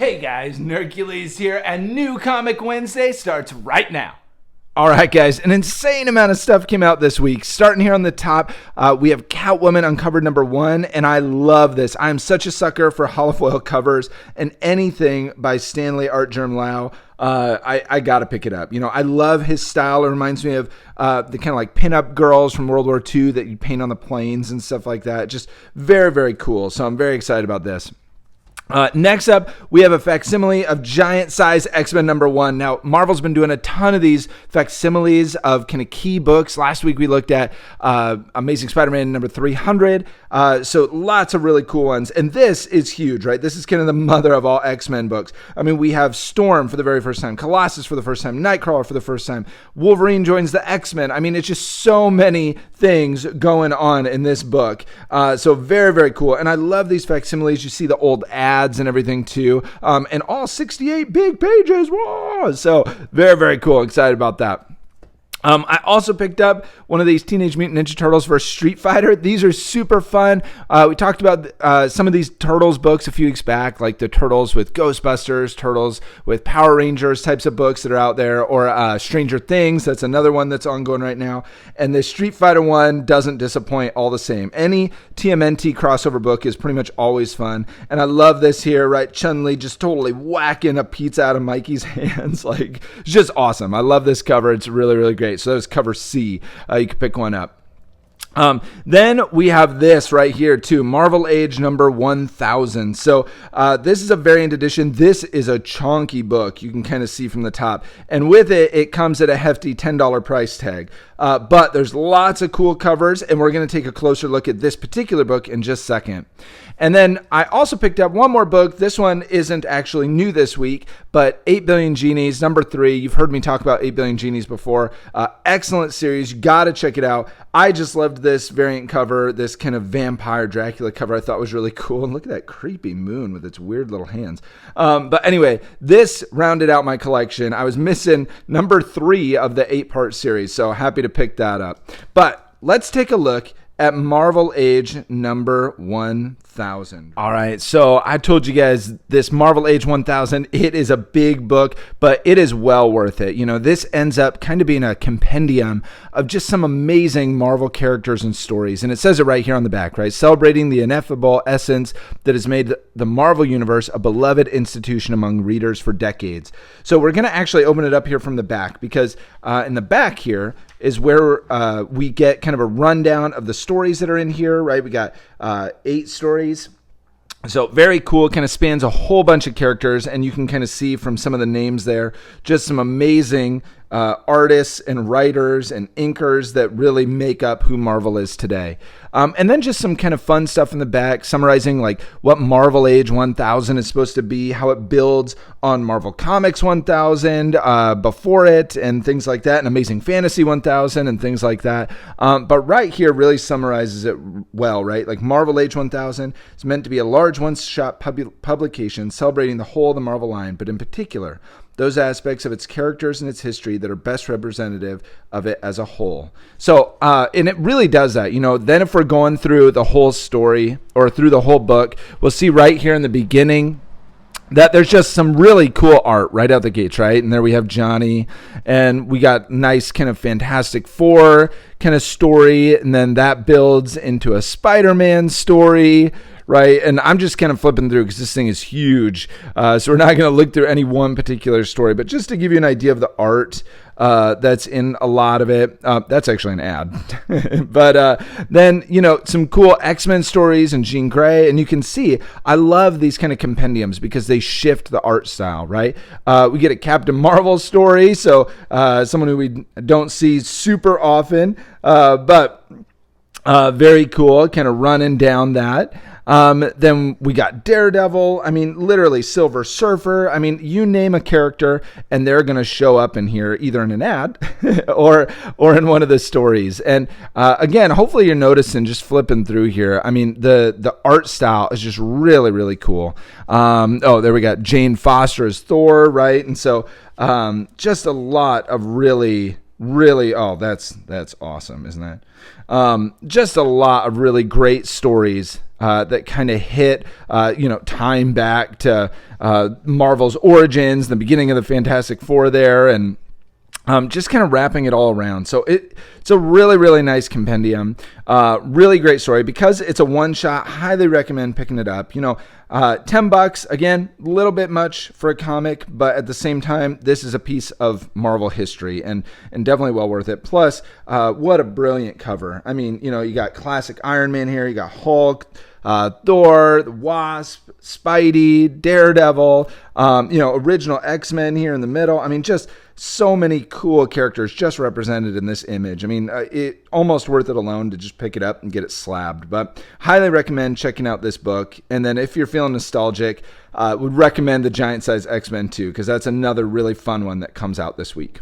Hey guys, Nercules here, and New Comic Wednesday starts right now. All right, guys, an insane amount of stuff came out this week. Starting here on the top, we have Catwoman Uncovered #1, and I love this. I'm such a sucker for olive foil covers, and anything by Stanley Art Germ Lau, I gotta pick it up. You know, I love his style. It reminds me of the kind of like pinup girls from World War II that you paint on the planes and stuff like that. Just very, very cool. So I'm very excited about this. Next up, we have a facsimile of giant size X-Men #1. Now, Marvel's been doing a ton of these facsimiles of kind of key books. Last week we looked at Amazing Spider-Man #300. So lots of really cool ones. And this is huge, right? This is kind of the mother of all X-Men books. I mean, we have Storm for the very first time, Colossus for the first time, Nightcrawler for the first time, Wolverine joins the X-Men. I mean, it's just so many things going on in this book. So very, very cool. And I love these facsimiles. You see the old ads and everything too, and all 68 big pages. Whoa! So very, very cool. Excited about that. I also picked up one of these Teenage Mutant Ninja Turtles vs. Street Fighter. These are super fun. We talked about some of these Turtles books a few weeks back, like the Turtles with Ghostbusters, Turtles with Power Rangers types of books that are out there, or Stranger Things. That's another one that's ongoing right now. And the Street Fighter one doesn't disappoint all the same. Any TMNT crossover book is pretty much always fun. And I love this here, right? Chun-Li just totally whacking a pizza out of Mikey's hands. Like, it's just awesome. I love this cover. It's really, really great. So that was cover C. You could pick one up. Then we have this right here too, Marvel Age #1000. So this is a variant edition. This is a chonky book. You can kind of see from the top. And with it, it comes at a hefty $10 price tag. But there's lots of cool covers, and we're going to take a closer look at this particular book in just a second. And then I also picked up one more book. This one isn't actually new this week, but 8 Billion Genies, #3. You've heard me talk about 8 Billion Genies before. Excellent series. You got to check it out. I just loved this variant cover, this kind of vampire Dracula cover I thought was really cool. And look at that creepy moon with its weird little hands. But anyway, this rounded out my collection. I was missing #3 of the 8-part series, so happy to pick that up. But let's take a look at Marvel Age #1000. All right, so I told you guys this Marvel Age 1000, it is a big book, but it is well worth it. You know, this ends up kind of being a compendium of just some amazing Marvel characters and stories. And it says it right here on the back, right? Celebrating the ineffable essence that has made the Marvel Universe a beloved institution among readers for decades. So we're going to actually open it up here from the back, because in the back here is where we get kind of a rundown of the stories that are in here, right? We got 8 stories. So very cool, kind of spans a whole bunch of characters, and you can kind of see from some of the names there, just some amazing artists and writers and inkers that really make up who Marvel is today. And then just some kind of fun stuff in the back, summarizing like what Marvel Age 1000 is supposed to be, how it builds on Marvel Comics 1000 before it, and things like that, and Amazing Fantasy 1000 and things like that. But right here really summarizes it well, right? Like Marvel Age 1000 is meant to be a large one-shot publication celebrating the whole of the Marvel line, but in particular, those aspects of its characters and its history that are best representative of it as a whole. So, and it really does that. You know, then if we're going through the whole story or through the whole book, we'll see right here in the beginning that there's just some really cool art right out the gates, right? And there we have Johnny, and we got nice kind of Fantastic Four kind of story, and then that builds into a Spider-Man story, right? And I'm just kind of flipping through because this thing is huge. So we're not going to look through any one particular story, but just to give you an idea of the art that's in a lot of it. That's actually an ad. But then, you know, some cool X-Men stories and Jean Grey. And you can see, I love these kind of compendiums because they shift the art style, right? We get a Captain Marvel story. So someone who we don't see super often, but very cool, kind of running down that. Then we got Daredevil. I mean, literally Silver Surfer. I mean, you name a character and they're going to show up in here, either in an ad or in one of the stories. And again, hopefully you're noticing just flipping through here. I mean, the art style is just really, really cool. Oh, there we got Jane Foster as Thor, right? And so just a lot of really, oh, that's awesome, isn't that? Just a lot of really great stories that kind of hit, time back to Marvel's origins, the beginning of the Fantastic Four there, and just kind of wrapping it all around. So it's a really, really nice compendium. Really great story. Because it's a one-shot, highly recommend picking it up. $10, again, a little bit much for a comic, but at the same time, this is a piece of Marvel history and definitely well worth it. Plus, what a brilliant cover. I mean, you got classic Iron Man here, you got Hulk, Thor, the Wasp, Spidey, Daredevil, original X-Men here in the middle. I mean, just so many cool characters just represented in this image. I mean, it almost worth it alone to just pick it up and get it slabbed. But highly recommend checking out this book. And then if you're feeling nostalgic, would recommend the Giant Size X-Men too, because that's another really fun one that comes out this week.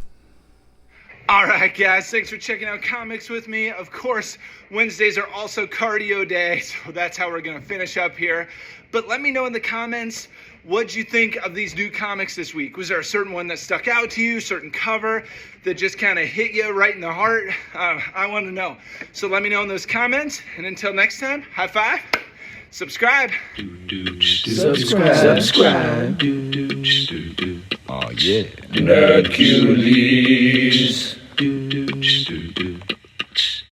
All right, guys, thanks for checking out comics with me. Of course, Wednesdays are also cardio day, so that's how we're going to finish up here. But let me know in the comments, what'd you think of these new comics this week? Was there a certain one that stuck out to you, certain cover that just kind of hit you right in the heart? I want to know. So let me know in those comments. And until next time, high five, subscribe. Subscribe. Oh, yeah. Hercules.